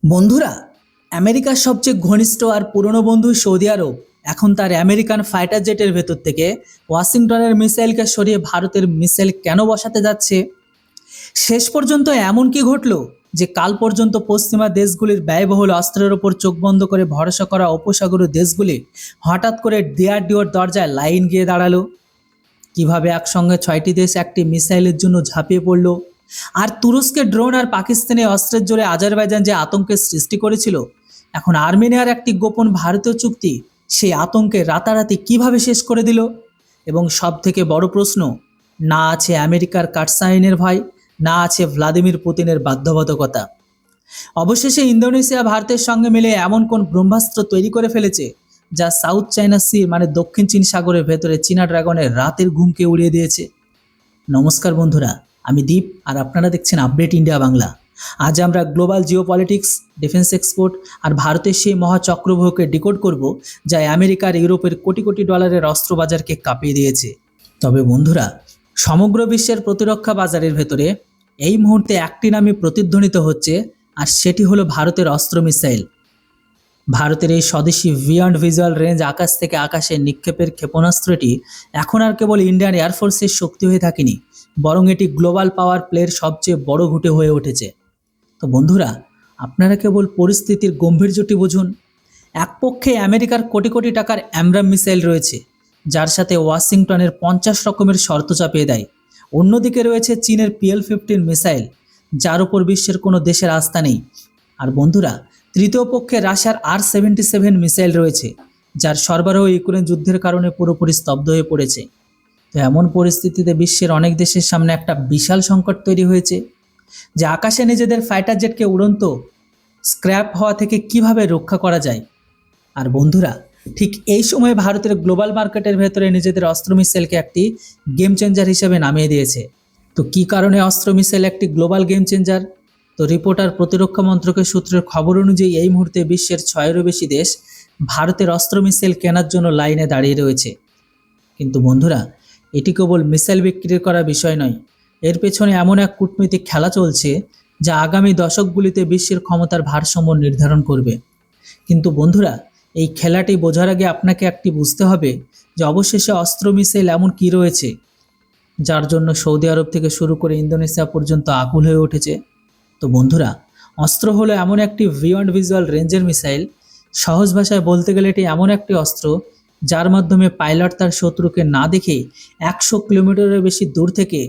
বন্ধুরা, আমেরিকার সবচেয়ে ঘনিষ্ঠ আর পুরনো বন্ধু সৌদি আরব এখন তার আমেরিকান ফাইটার জেটের ভেতর থেকে ওয়াশিংটনের মিসাইলকে সরিয়ে ভারতের মিসাইল কেন বসাতে যাচ্ছে? শেষ পর্যন্ত এমন কি ঘটল যে কাল পর্যন্ত পশ্চিমা দেশগুলির ব্যয়বহুল অস্ত্রের ওপর চোখ বন্ধ করে ভরসা করা উপসাগরীয় দেশগুলি হঠাৎ করে ডিআরডিওর দরজায় লাইন গিয়ে দাঁড়ালো? কিভাবে একসঙ্গে 6টি দেশ একটি মিসাইলের জন্য ঝাঁপিয়ে পড়ল? আর তুরস্কের ড্রোন আর পাকিস্তানি অস্ত্রের জোরে আজারবাইজান যে আতঙ্কের সৃষ্টি করেছিল, এখন আর্মেনিয়ার একটি গোপন ভারতীয় চুক্তি সেই আতঙ্কে রাতারাতি কিভাবে শেষ করে দিল? এবং সব থেকে বড় প্রশ্ন, না আছে আমেরিকার কাটসাইনের ভয়, না আছে ভ্লাদিমির পুতিনের বাধ্যবাধকতা। অবশেষে ইন্দোনেশিয়া ভারতের সঙ্গে মিলে এমন কোন ব্রহ্মাস্ত্র তৈরি করে ফেলেছে যা সাউথ চায়না সি মানে দক্ষিণ চীন সাগরের ভেতরে চীনা ড্রাগনের রাতের ঘুমকে উড়িয়ে দিয়েছে। নমস্কার বন্ধুরা, আমি দীপ আর আপনারা দেখছেন আপডেট ইন্ডিয়া বাংলা। আজ আমরা গ্লোবাল জিওপলিটিক্স, ডিফেন্স এক্সপোর্ট আর ভারতের সেই মহাচক্রব্যূহকে ডিকোড করব যা আমেরিকার ইউরোপের কোটি কোটি ডলারের অস্ত্র বাজারকে কাঁপিয়ে দিয়েছে। তবে বন্ধুরা, সমগ্র বিশ্বের প্রতিরক্ষা বাজারের ভেতরে এই মুহূর্তে একটি নামই প্রতিধ্বনিত হচ্ছে, আর সেটি হলো ভারতের অস্ত্র মিসাইল। ভারতের এই স্বদেশি বিয়ন্ড ভিজুয়াল রেঞ্জ আকাশ থেকে আকাশে নিক্ষেপের ক্ষেপণাস্ত্রটি এখন আর কেবল ইন্ডিয়ান এয়ারফোর্সের শক্তি হয়ে থাকেনি, বরং এটি গ্লোবাল পাওয়ার প্লের সবচেয়ে বড় ঘুঁটে হয়ে উঠেছে। তো বন্ধুরা, আপনারা কেবল পরিস্থিতির গম্ভীর্যটি বুঝুন। এক পক্ষে আমেরিকার কোটি কোটি টাকার অ্যামরাম মিসাইল রয়েছে, যার সাথে ওয়াশিংটনের 50 রকমের শর্ত চাপিয়ে দেয়। অন্যদিকে রয়েছে চীনের PL-15 মিসাইল, যার উপর বিশ্বের কোনো দেশের আস্থা নেই। আর বন্ধুরা, তৃতীয় পক্ষে রাশিয়ার R-77 মিসাইল রয়েছে, যার সরবরাহ ইউক্রেন যুদ্ধের কারণে পুরোপুরি স্তব্ধ হয়ে পড়েছে। তো এমন পরিস্থিতিতে বিশ্বের অনেক দেশের সামনে একটা বিশাল সংকট তৈরি হয়েছে, যে আকাশে নিজেদের ফাইটার জেটকে উড়ন্ত স্ক্র্যাপ হওয়া থেকে কিভাবে রক্ষা করা যায়। আর বন্ধুরা, ঠিক এই সময় ভারতের গ্লোবাল মার্কেটের ভেতরে নিজেদের অস্ত্র মিসাইলকে একটি গেম চেঞ্জার হিসেবে নামিয়ে দিয়েছে। তো কী কারণে অস্ত্র মিসাইল একটি গ্লোবাল গেম চেঞ্জার? তো রিপোর্টার প্রতিরক্ষা মন্ত্রকের সূত্রের খবর অনুযায়ী এই মুহূর্তে বিশ্বের 6-এরও বেশি দেশ ভারতের অস্ত্র মিসাইল কেনার জন্য লাইনে দাঁড়িয়ে রয়েছে। কিন্তু বন্ধুরা, এটি কেবল মিসাইল বিক্রি করার বিষয় নয়, এর পেছনে এমন এক কূটনৈতিক খেলা চলছে যা আগামী দশকগুলিতে বিশ্বের ক্ষমতার ভারসাম্য নির্ধারণ করবে। কিন্তু বন্ধুরা, এই খেলাটি বোঝার আগে আপনাকে একটি বুঝতে হবে যে অবশেষে অস্ত্র মিসাইল এমন কী রয়েছে যার জন্য সৌদি আরব থেকে শুরু করে ইন্দোনেশিয়া পর্যন্ত আকুল হয়ে উঠেছে। তো বন্ধুরা, অস্ত্র হলো এমন একটি বিয়ন্ড ভিজুয়াল রেঞ্জের মিসাইল। সহজ ভাষায় বলতে গেলে এটি এমন একটি অস্ত্র যার মাধ্যমে পাইলট তার শত্রুকে না দেখে 100 কিলোমিটারের বেশি দূর থেকে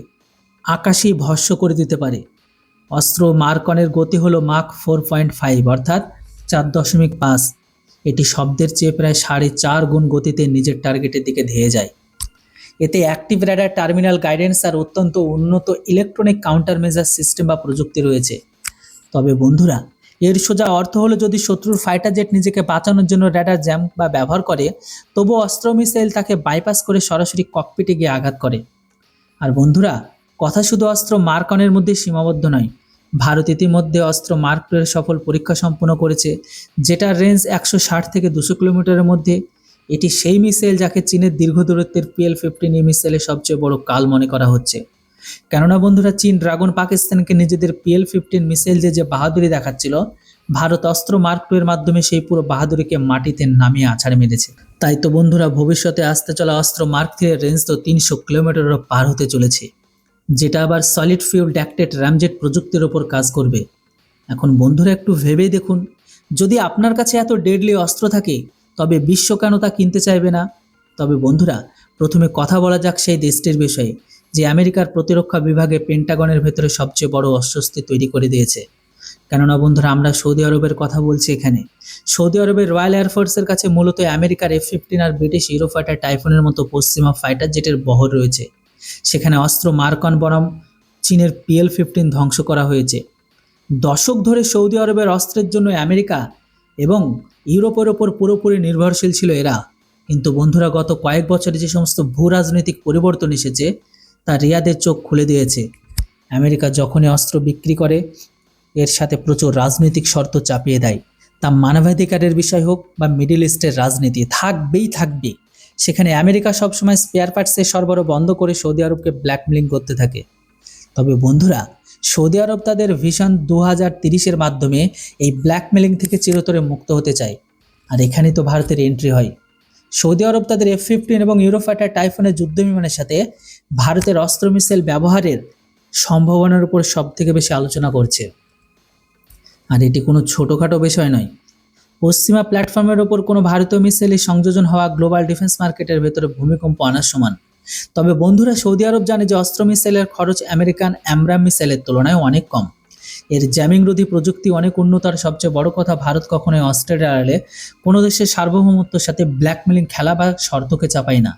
আকাশেই ভস্ম করে দিতে পারে। অস্ত্র মার্কনের গতি হলো মাক 4.5 অর্থাৎ 4.5। এটি শব্দের চেয়ে প্রায় 4.5 গুণ গতিতে নিজের টার্গেটের দিকে ধেয়ে যায়। এতে অ্যাক্টিভ র্যাডার, টার্মিনাল গাইডেন্স আর অত্যন্ত উন্নত ইলেকট্রনিক কাউন্টার মেজার সিস্টেম বা প্রযুক্তি রয়েছে। তবে বন্ধুরা, এর সোজা অর্থ হলো যদি শত্রুর ফাইটার জেট নিজেকে বাঁচানোর জন্য র্যাডার জ্যাম বা ব্যবহার করে, তবুও অস্ত্র মিসাইল তাকে বাইপাস করে সরাসরি ককপিটে গিয়ে আঘাত করে। আর বন্ধুরা, কথা শুধু অস্ত্র মার্কনের মধ্যে সীমাবদ্ধ নয়। ভারত ইতিমধ্যে অস্ত্র মার্ক 2 এর সফল পরীক্ষা সম্পন্ন করেছে, যেটার রেঞ্জ 160 থেকে 200 কিলোমিটারের মধ্যে। এটি সেই মিসাইল যাকে চীনের দীর্ঘ দূরত্বের PL-15 মিসাইলের সবচেয়ে বড় কাল মনে করা হচ্ছে। কেননা বন্ধুরা, চীন ড্রাগন পাকিস্তানকে নিজেদের PL-15 মিসাইল যে বাহাদুরি দেখাচ্ছিল, ভারত অস্ত্র মার্ক 2 এর মাধ্যমে সেই পুরো বাহাদুরিকে মাটিতে নামিয়ে আছাড় মেরেছে। তাই তো বন্ধুরা, ভবিষ্যতে আসতে চলা অস্ত্র মার্ক 3 এর রেঞ্জ তো 300 কিলোমিটারও পার হতে চলেছে, যেটা আবার সলিড ফিউল ড্যাক্টেড র্যামজেট প্রযুক্তির ওপর কাজ করবে। এখন বন্ধুরা, একটু ভেবেই দেখুন, যদি আপনার কাছে এত ডেডলি অস্ত্র থাকে, তবে বিশ্ব কেন তা কিনতে চাইবে না? তবে বন্ধুরা, প্রথমে কথা বলা যাক সেই দেশটির বিষয়ে, যে আমেরিকার প্রতিরক্ষা বিভাগে পেন্টাগনের ভেতরে সবচেয়ে বড় অস্বস্তি তৈরি করে দিয়েছে। কেননা বন্ধুরা, আমরা সৌদি আরবের কথা বলছি এখানে। সৌদি আরবের রয়্যাল এয়ারফোর্সের কাছে মূলত আমেরিকার F-15 আর ব্রিটিশ ইউরোফাইটার টাইফুনের মতো পশ্চিমা ফাইটার জেটের বহর রয়েছে। সেখানে অস্ত্র মার্কন বনাম চীনের PL-15 ধ্বংস করা হয়েছে। দশক ধরে সৌদি আরবের অস্ত্রের জন্য আমেরিকা এবং ইউরোপের ওপর পুরোপুরি নির্ভরশীল ছিল এরা। কিন্তু বন্ধুরা, গত কয়েক বছরে যে সমস্ত ভূ রাজনৈতিক পরিবর্তন এসেছে তা রিয়াদের চোখ খুলে দিয়েছে। আমেরিকা যখনই অস্ত্র বিক্রি করে, এর সাথে প্রচুর রাজনৈতিক শর্ত চাপিয়ে দেয়। তা মানবাধিকারের বিষয় হোক বা মিডল ইস্টের রাজনীতি, থাকবে। সেখানে আমেরিকা সবসময় স্পেয়ার পার্টসের সরবরাহ বন্ধ করে সৌদি আরবকে ব্ল্যাকমেলিং করতে থাকে। তবে বন্ধুরা, সৌদি আরব তাদের ভিশন 2030-এর মাধ্যমে এই ব্ল্যাকমেলিং থেকে চিরতরে মুক্ত হতে চায়। আর এখানেই তো ভারতের এন্ট্রি হয়। সৌদি আরব তাদের F-15 এবং ইউরোফাইটার টাইফনের যুদ্ধবিমানের সাথে ভারতের অস্ত্র মিসাইল ব্যবহারের সম্ভাবনার উপর সবথেকে বেশি আলোচনা করছে। আর এটি কোনো ছোটোখাটো বিষয় নয়। পশ্চিমা প্ল্যাটফর্মের ওপর কোনো ভারতীয় মিসাইলের সংযোজন হওয়া গ্লোবাল ডিফেন্স মার্কেটের ভেতরে ভূমিকম্প আনার সমান। তবে বন্ধুরা, সৌদি আরব জানে যে অস্ত্র মিসাইলের খরচ আমেরিকান অ্যামরাম মিসাইলের তুলনায় অনেক কম। এর জ্যামিংরোধী প্রযুক্তি অনেক উন্নত। আর সবচেয়ে বড় কথা, ভারত কখনোই অস্ত্রের আড়ালে কোনো দেশের সার্বভৌমত্বের সাথে ব্ল্যাকমেলিং খেলা বা শর্তকে চাপায় না।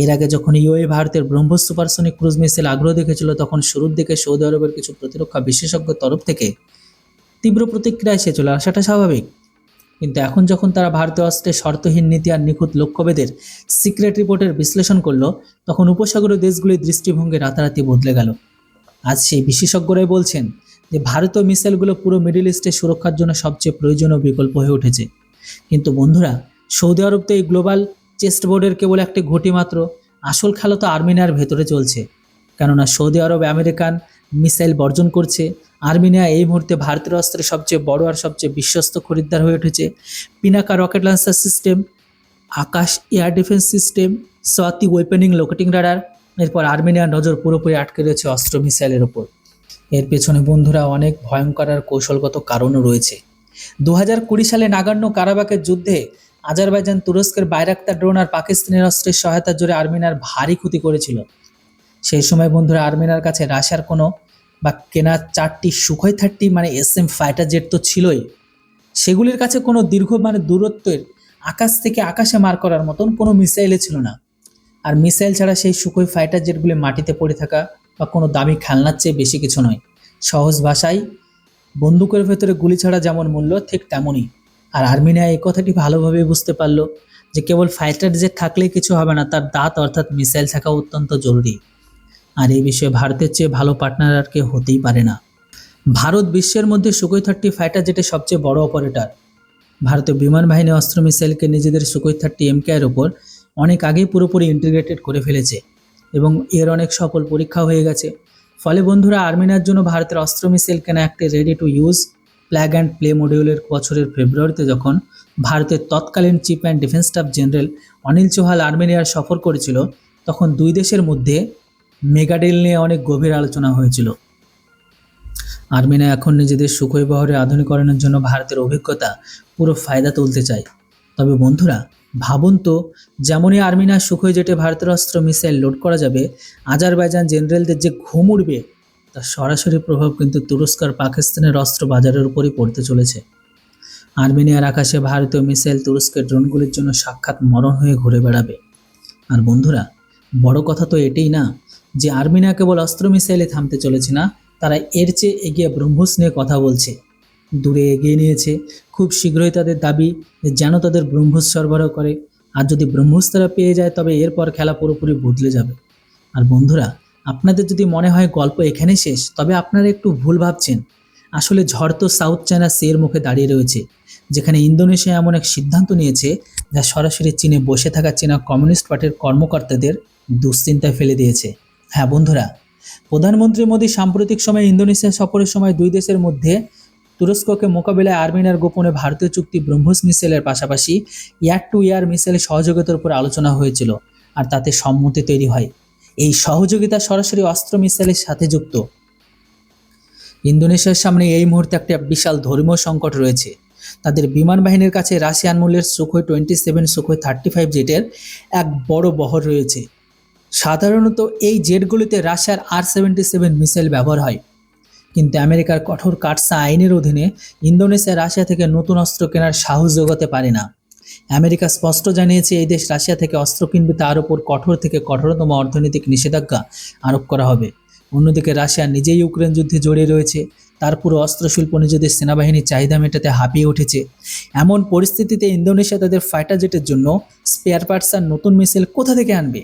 এর আগে যখন ইউএই ভারতের ব্রহ্মোস সুপারসনিক ক্রুজ মিসাইল আগ্রহ দেখেছিল, তখন শুরুর দিকে সৌদি আরবের কিছু প্রতিরক্ষা বিশেষজ্ঞের তরফ থেকে তীব্র প্রতিক্রিয়া এসেছিল, আসাটা স্বাভাবিক। কিন্তু এখন যখন তারা ভারতীয় অস্ত্রের শর্তহীন নীতি আর নিখুঁত লক্ষ্যভেদের সিক্রেট রিপোর্টের বিশ্লেষণ করলো, তখন উপসাগরীয় দেশগুলির দৃষ্টিভঙ্গি রাতারাতি বদলে গেল। আজ সেই বিশেষজ্ঞরাই বলছেন যে ভারতীয় মিসাইলগুলো পুরো মিডল ইস্টের সুরক্ষার জন্য সবচেয়ে প্রয়োজনীয় বিকল্প হয়ে উঠেছে। কিন্তু বন্ধুরা, সৌদি আরব তো এই গ্লোবাল চেস্টবোর্ডের কেবল একটি ঘটি মাত্র। আসল খেলা তো আর্মেনিয়ার ভেতরে চলছে। কেননা সৌদি আরব আমেরিকান মিসাইল বর্জন করছে। আর্মেনিয়া এই মুহূর্তে ভারতের অস্ত্রের সবচেয়ে বড় আর সবচেয়ে বিশ্বস্ত খরিদ্দার হয়ে উঠেছে। Pinaka rocket launcher system, Akash air defence system, Swathi weapon locating radar. এরপর আর্মেনিয়ার নজর পুরোপুরি আটকে রয়েছে অস্ত্র মিসাইলের ওপর। এর পেছনে বন্ধুরা অনেক ভয়ঙ্কর আর কৌশলগত কারণও রয়েছে। 2020 সালে নাগার্নো কারাবাখের যুদ্ধে আজারবাইজান তুরস্কের বাইরাক্তার ড্রোন আর পাকিস্তানের অস্ত্রের সহায়তার জোরে আর্মেনিয়ার ভারী ক্ষতি করেছিল। সেই সময় বন্ধুরা আর্মেনিয়ার কাছে রাশিয়ার কোনো বা কেনা 4টি সুখোই 30 SM ফাইটার জেট তো ছিলই, সেগুলির কাছে কোনো দীর্ঘ দূরত্বের আকাশ থেকে আকাশে মার করার মতন কোনো মিসাইলে ছিল না। আর মিসাইল ছাড়া সেই সুখোই ফাইটার জেটগুলি মাটিতে পড়ে থাকা বা কোনো দামি খেলনার চেয়ে বেশি কিছু নয়। সহজ ভাষায়, বন্দুকের ভেতরে গুলি ছাড়া যেমন মূল্য, ঠিক তেমনই। আর আর্মেনিয়া এই কথাটি ভালোভাবে বুঝতে পারল যে কেবল ফাইটার জেট থাকলেই কিছু হবে না, তার দাঁত অর্থাৎ মিসাইল থাকা অত্যন্ত জরুরি। আর এই বিষয়ে ভারতের চেয়ে ভালো পার্টনার আর কেউ হতেই পারে না। ভারত বিশ্বের মধ্যে সুখোই 30 ফাইটার জেটের সবচেয়ে বড় অপারেটর। ভারতীয় বিমান বাহিনী অস্ত্র মিসাইলকে নিজেদের সুখোই 30 MK এর ওপর অনেক আগেই পুরোপুরি ইন্টিগ্রেটেড করে ফেলেছে এবং এর অনেক সফল পরীক্ষা হয়ে গেছে। ফলে বন্ধুরা, আর্মেনিয়ার জন্য ভারতের অস্ত্র মিসাইল কেনা একটি ready to use plug and play মডিউলের বছরের ফেব্রুয়ারিতে যখন ভারতের তৎকালীন chief and defence staff general Anil Chauhan আর্মেনিয়ার সফর করেছিল, তখন দুই দেশের মধ্যে মেগাডিল নিয়ে অনেক গভীর আলোচনা হয়েছিল। আর্মেনিয়া এখন নিজেদের সুখোই বহরের আধুনিকরণের জন্য ভারতের অভিজ্ঞতা পুরো ফায়দা তুলতে চায়। তবে বন্ধুরা, ভাবুন তো, যেমনই আর্মেনিয়ার সুখোই জেটে ভারতের অস্ত্র মিসাইল লোড করা যাবে, আজারবাইজান জেনারেলদের যে ঘুম উড়বে, তার সরাসরি প্রভাব কিন্তু তুরস্ক আর পাকিস্তানের অস্ত্র বাজারের উপরই পড়তে চলেছে। আর্মেনিয়ার আকাশে ভারতীয় মিসাইল তুরস্কের ড্রোনগুলির জন্য সাক্ষাৎ মরণ হয়ে ঘুরে বেড়াবে। আর বন্ধুরা, বড় কথা তো এটাই না যে আর্মেনিয়া কেবল অস্ত্র মিসাইলে থামতে চলেছে না, তারা এর চেয়ে এগিয়ে ব্রহ্মোস নিয়ে কথা বলছে। দূরে এগিয়ে নিয়েছে। খুব শীঘ্রই তাদের দাবি যেন তাদের ব্রহ্মোস সরবরাহ করে। আর যদি ব্রহ্মোস তারা পেয়ে যায়, তবে এরপর খেলা পুরোপুরি বদলে যাবে। আর বন্ধুরা, আপনাদের যদি মনে হয় গল্প এখানেই শেষ, তবে আপনারা একটু ভুল ভাবছেন। আসলে ঝড় তো সাউথ চায়না সির মুখে দাঁড়িয়ে রয়েছে, যেখানে ইন্দোনেশিয়া এমন এক সিদ্ধান্ত নিয়েছে যা সরাসরি চীনে বসে থাকা চীনা কমিউনিস্ট পার্টির কর্মকর্তাদের দুশ্চিন্তায় ফেলে দিয়েছে। হ্যাঁ বন্ধুরা, প্রধানমন্ত্রী মোদী সাম্প্রতিক সময়ে ইন্দোনেশিয়া সফরের সময় দুই দেশের মধ্যে তুরস্ককে মোকাবিলায় আর্মেনিয়ার গোপনে ভারতীয় চুক্তি ব্রহ্মোস মিসাইলের পাশাপাশি এয়ার টু এয়ার মিসাইলের সহযোগিতার উপর আলোচনা হয়েছিল, আর তাতে সম্মতি তৈরি হয়। এই সহযোগিতা সরাসরি অস্ত্র মিসাইলের সাথে যুক্ত। ইন্দোনেশিয়ার সামনে এই মুহূর্তে একটা বিশাল ধর্মীয় সংকট রয়েছে। তাদের বিমান বাহিনীর কাছে রাশিয়ান মূল্যের সুখোই 27, সুখোই 35 জেটের এক বড় বহর রয়েছে। সাধারণত এই জেটগুলিতে রাশিয়ার R-77 মিসাইল ব্যবহার হয়, কিন্তু আমেরিকার কঠোর কাটসা আইনের অধীনে ইন্দোনেশিয়া রাশিয়া থেকে নতুন অস্ত্র কেনার সাহস জোগাতে পারে না। আমেরিকা স্পষ্ট জানিয়েছে এই দেশ রাশিয়া থেকে অস্ত্র কিনবে, তার উপর কঠোর থেকে কঠোরতম অর্থনৈতিক নিষেধাজ্ঞা আরোপ করা হবে। অন্যদিকে রাশিয়া নিজেই ইউক্রেন যুদ্ধে জড়িয়ে রয়েছে, তার পুরো অস্ত্রশিল্প নিজেদের সেনাবাহিনীর চাহিদা মেটাতে হাঁপিয়ে উঠেছে। এমন পরিস্থিতিতে ইন্দোনেশিয়া তাদের ফাইটার জেটের জন্য স্পেয়ার পার্টস আর নতুন মিসাইল কোথা থেকে আনবে?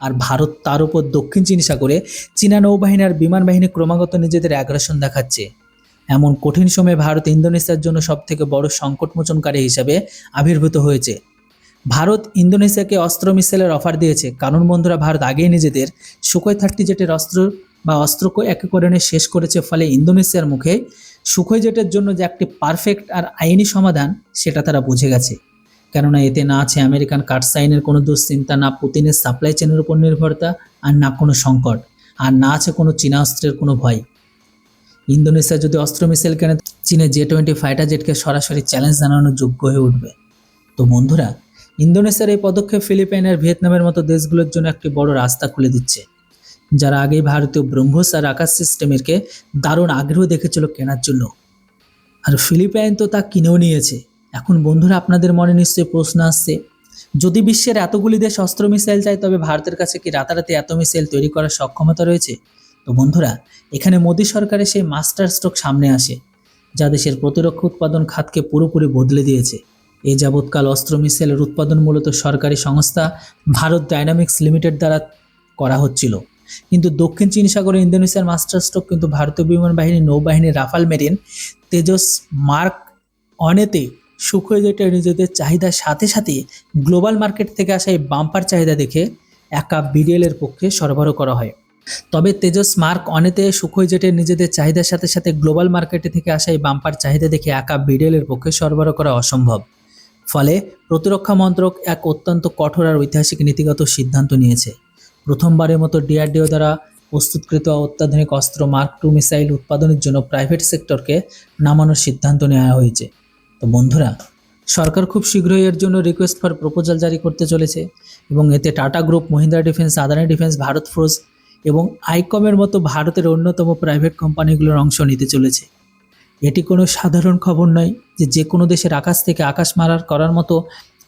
আর ভারত তার উপর দক্ষিণ চীন সাগরে চীনা নৌবাহিনী আর বিমান বাহিনী ক্রমাগত নিজেদের আগ্রাসন দেখাচ্ছে। এমন কঠিন সময়ে ভারত ইন্দোনেশিয়ার জন্য সবথেকে বড় সংকটমোচনকারী হিসাবে আবির্ভূত হয়েছে। ভারত ইন্দোনেশিয়াকে অস্ত্র মিসাইলের অফার দিয়েছে, কারণ বন্ধুরা, ভারত আগেই নিজেদের সুখোই 30 জেটের অস্ত্র বা অস্ত্র একীকরণে শেষ করেছে, ফলে ইন্দোনেশিয়ার মুখে সুখোই জেটের জন্য যে একটি পারফেক্ট আর আইনি সমাধান সেটা তারা বুঝে গেছে। কেননা এতে না আছে আমেরিকান কাটসাইনের কোনো দুশ্চিন্তা, না পুতিনের সাপ্লাই চেনের উপর নির্ভরতা, আর না কোনো সংকট, আর না আছে কোনো চীনা অস্ত্রের কোনো ভয়। ইন্দোনেশিয়া যদি অস্ত্র মিসাইল কেনে, চীনের J-20 ফাইটার জেটকে সরাসরি চ্যালেঞ্জ জানানোর যোগ্য হয়ে উঠবে। তো বন্ধুরা, ইন্দোনেশিয়ার এই পদক্ষেপ ফিলিপাইন আর ভিয়েতনামের মতো দেশগুলোর জন্য একটি বড় রাস্তা খুলে দিচ্ছে, যারা আগেই ভারতীয় ব্রহ্মোস আর আকাশ সিস্টেমেরকে দারুণ আগ্রহ দেখেছিল কেনার জন্য। আর ফিলিপাইন তো তা কিনেও নিয়েছে। এখন বন্ধুরা, আপনাদের মনে নিশ্চয়ই প্রশ্ন আসছে, যদি বিশ্বের এতগুলি দেশ অস্ত্র মিসাইল চায়, তবে ভারতের কাছে কি রাতারাতি এত মিসাইল তৈরি করার সক্ষমতা রয়েছে? তো বন্ধুরা, এখানে মোদী সরকারের সেই মাস্টার স্ট্রোক সামনে আসে, যা দেশের প্রতিরক্ষা উৎপাদন খাতকে পুরোপুরি বদলে দিয়েছে। এই যাবৎকাল অস্ত্র মিসাইলের উৎপাদন মূলত সরকারি সংস্থা ভারত ডাইনামিক্স লিমিটেড দ্বারা করা হচ্ছিল, কিন্তু দক্ষিণ চীন সাগরে ইন্দোনেশিয়ার মাস্টার স্ট্রোক কিন্তু ভারতীয় বিমান বাহিনী, নৌবাহিনী, রাফাল মেরিন, তেজস মার্ক অনেতে সুখোই জেটের নিজেদের চাহিদার সাথে সাথে গ্লোবাল মার্কেট থেকে আসা এই বাম্পার চাহিদা দেখে একা BDL এর পক্ষে সরবরাহ করা হয়। তবে তেজস মার্ক অনেতে সুখোই জেটের নিজেদের চাহিদার সাথে সাথে গ্লোবাল মার্কেটে থেকে আসা এই বাম্পার চাহিদা দেখে একা BDL এর পক্ষে সরবরাহ করা অসম্ভব। ফলে প্রতিরক্ষা মন্ত্রক এক অত্যন্ত কঠোর আর ঐতিহাসিক নীতিগত সিদ্ধান্ত নিয়েছে। প্রথমবারের মতো DRDO দ্বারা প্রস্তুতকৃত অত্যাধুনিক অস্ত্র মার্ক 2 মিসাইল উৎপাদনের জন্য প্রাইভেট সেক্টরকে নামানোর সিদ্ধান্ত নেওয়া হয়েছে। তো বন্ধুরা, সরকার খুব শীঘ্রই এর জন্য রিকোয়েস্ট ফর প্রপোজাল জারি করতে চলেছে, এবং এতে tata group, Mahindra defence, Adani defence, Bharat force এবং আইকমের মতো ভারতের অন্যতম প্রাইভেট কোম্পানিগুলোর অংশ নিতে চলেছে। এটি কোনো সাধারণ খবর নয় যে কোনো দেশের আকাশ থেকে আকাশ মারার করার মতো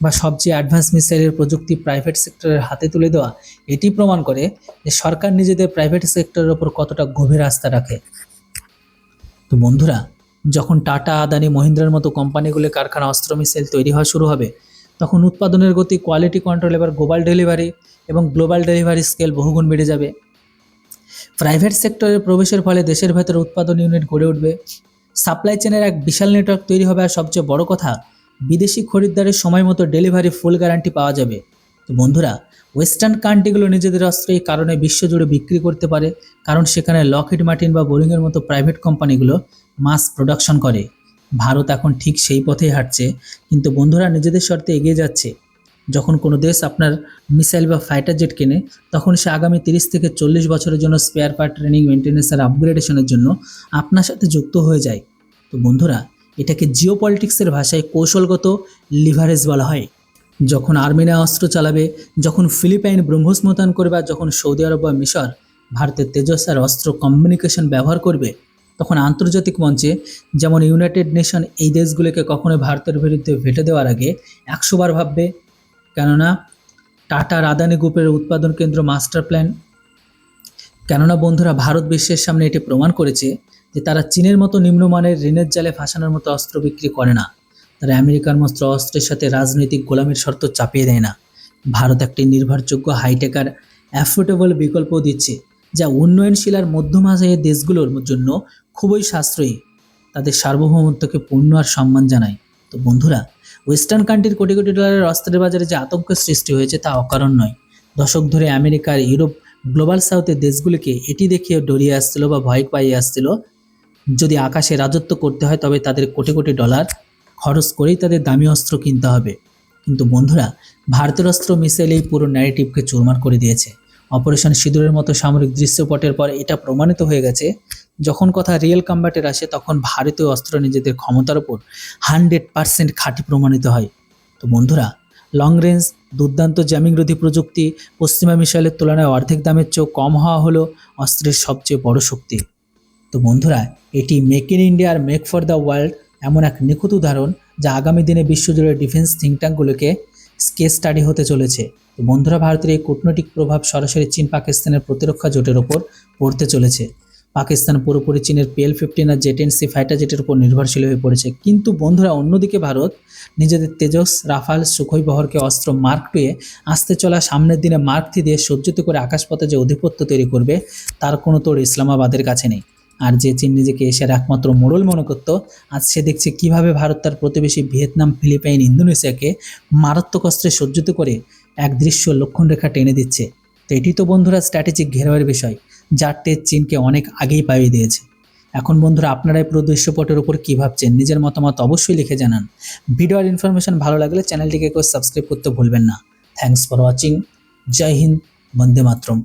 বা সবচেয়ে অ্যাডভান্স মিসাইলের প্রযুক্তি প্রাইভেট সেক্টরের হাতে তুলে দেওয়া। এটি প্রমাণ করে যে সরকার নিজেদের প্রাইভেট সেক্টরের ওপর কতটা গভীর আস্থা রাখে। তো বন্ধুরা, যখন টাটা, আদানি, মহিন্দ্রার মতো কোম্পানিগুলোর কারখানা অস্ত্র মিসাইল তৈরি হওয়া শুরু হবে, তখন উৎপাদনের গতি, কোয়ালিটি কন্ট্রোল এবার গ্লোবাল ডেলিভারি স্কেল বহুগুণ বেড়ে যাবে। প্রাইভেট সেক্টরের প্রবেশের ফলে দেশের ভেতরে উৎপাদন ইউনিট গড়ে উঠবে, সাপ্লাই চেনের এক বিশাল নেটওয়ার্ক তৈরি হবে, আর সবচেয়ে বড় কথা, বিদেশি খরিদ্দারের সময় মতো ডেলিভারি ফুল গ্যারান্টি পাওয়া যাবে। তো বন্ধুরা, ওয়েস্টার্ন কান্ট্রিগুলো নিজেদের অস্ত্র এই কারণে বিশ্বজুড়ে বিক্রি করতে পারে, কারণ সেখানে লকহিড মার্টিন বা বোরিংয়ের মতো প্রাইভেট কোম্পানিগুলো মাস প্রোডাকশন করে। ভারত এখন ঠিক সেই পথেই হাঁটছে, কিন্তু বন্ধুরা নিজেদের শর্তে এগিয়ে যাচ্ছে। যখন কোনো দেশ আপনার মিসাইল বা ফাইটার জেট কেনে, তখন সে আগামী 30 থেকে 40 বছরের জন্য স্পেয়ার পার্ট, ট্রেনিং, মেনটেন্যান্স আর আপগ্রেডেশনের জন্য আপনার সাথে যুক্ত হয়ে যায়। তো বন্ধুরা, এটাকে জিওপলিটিক্সের ভাষায় কৌশলগত লিভারেজ বলা হয়। যখন আর্মেনিয়া অস্ত্র চালাবে, যখন ফিলিপাইন ব্রহ্মোস মোতায়েন করবে, আর যখন সৌদি আরব বা মিশর ভারতের তেজস আর অস্ত্র কমিউনিকেশন ব্যবহার করবে, তখন আন্তর্জাতিক মঞ্চে যেমন ইউনাইটেড নেশন এই দেশগুলোকে কখনোই ভারতের বিরুদ্ধে ভেটে দেওয়ার আগে 100 বার ভাববে। কেননা টাটার আদানি গ্রুপের উৎপাদন কেন্দ্র মাস্টার প্ল্যান। কেননা বন্ধুরা, ভারত বিশ্বের সামনে এটি প্রমাণ করেছে যে তারা চীনের মতো নিম্নমানের ঋণের জালে ফাঁসানোর মতো অস্ত্র বিক্রি করে না। তারা আমেরিকার মতো অস্ত্রের সাথে রাজনৈতিক গোলামির শর্ত চাপিয়ে দেয় না। ভারত একটি নির্ভরযোগ্য, হাইটেক আর অ্যাফোর্ডেবল বিকল্প দিচ্ছে, যা উন্নয়নশীল আর মধ্যম আয়ের দেশগুলোর জন্য খুবই সাশ্রয়ী, তাদের সার্বভৌমত্বকে পূর্ণ আর সম্মান জানায়। তো বন্ধুরা, ওয়েস্টার্ন কান্ট্রির কোটি কোটি ডলারের অস্ত্রের বাজারে যে আতঙ্কের সৃষ্টি হয়েছে তা অকারণ নয়। দশক ধরে আমেরিকা আর ইউরোপ গ্লোবাল সাউথের দেশগুলিকে এটি দেখিয়ে ডরিয়ে আসছিল বা ভয় পাইয়ে আসছিল, যদি আকাশে রাজত্ব করতে হয় তবে তাদের কোটি কোটি ডলার খরচ করেই তাদের দামি অস্ত্র কিনতে হবে। কিন্তু বন্ধুরা, ভারতের অস্ত্র মিসাইল এই পুরো ন্যারেটিভকে চুরমার করে দিয়েছে। অপারেশন সিঁদুরের মতো সামরিক দৃশ্যপটের পর এটা প্রমাণিত হয়ে গেছে, যখন কথা রিয়েল কম্ব্যাটের আসে, তখন ভারতীয় অস্ত্র নিজেদের ক্ষমতার উপর 100% খাঁটি প্রমাণিত হয়। তো বন্ধুরা, লং রেঞ্জ দুর্দান্ত জ্যামিংরোধী প্রযুক্তি পশ্চিমা মিসাইলের তুলনায় অর্ধেক দামের চেয়েও কম হওয়া হলো অস্ত্রের সবচেয়ে বড় শক্তি। তো বন্ধুরা, এটি মেক ইন ইন্ডিয়া আর মেক ফর দ্য ওয়ার্ল্ড এমন এক নিখুঁত উদাহরণ, যা আগামী দিনে বিশ্বজুড়ে ডিফেন্স থিঙ্ক ট্যাঙ্কগুলোকে কেস স্টাডি হতে চলেছে। তো বন্ধুরা, ভারতের এই কূটনৈতিক প্রভাব সরাসরি চীন পাকিস্তানের প্রতিরক্ষা জোটের ওপর পড়তে চলেছে। পাকিস্তান পুরোপুরি চীনের PL-15 আর J-10C ফাইটার জেটের উপর নির্ভরশীল হয়ে পড়েছে। কিন্তু বন্ধুরা, অন্যদিকে ভারত নিজেদের তেজস, রাফাল, সুখোই বহরকে অস্ত্র মার্ক 2 আসতে চলা সামনের দিনে মার্ক 3 দিয়ে সজ্জিত করে আকাশপথে যে আধিপত্য তৈরি করবে, তার কোনো তোড় ইসলামাবাদের কাছে নেই। আর যে চীন নিজেকে এশিয়ার একমাত্র মোড়ল মনে করত, আজ সে দেখছে কিভাবে ভারত তার প্রতিবেশী ভিয়েতনাম, ফিলিপাইন, ইন্দোনেশিয়াকে মারাত্মক অস্ত্রে সজ্জিত করে এক দৃশ্য লক্ষণরেখা টেনে দিচ্ছে। তো এটি তো বন্ধুরা স্ট্র্যাটেজিক ঘেরাওয়ের বিষয়, যার টেস্ট চীনকে অনেক আগেই পাইয়ে দিয়েছে। এখন বন্ধুরা আপনারা এই পুরো দৃশ্যপটের উপর কী ভাবছেন, নিজের মতামত অবশ্যই লিখে জানান। ভিডিও আর ইনফরমেশন ভালো লাগলে চ্যানেলটিকে সাবস্ক্রাইব করতে ভুলবেন না। Thanks for watching. জয় হিন্দ, বন্দে মাতরম।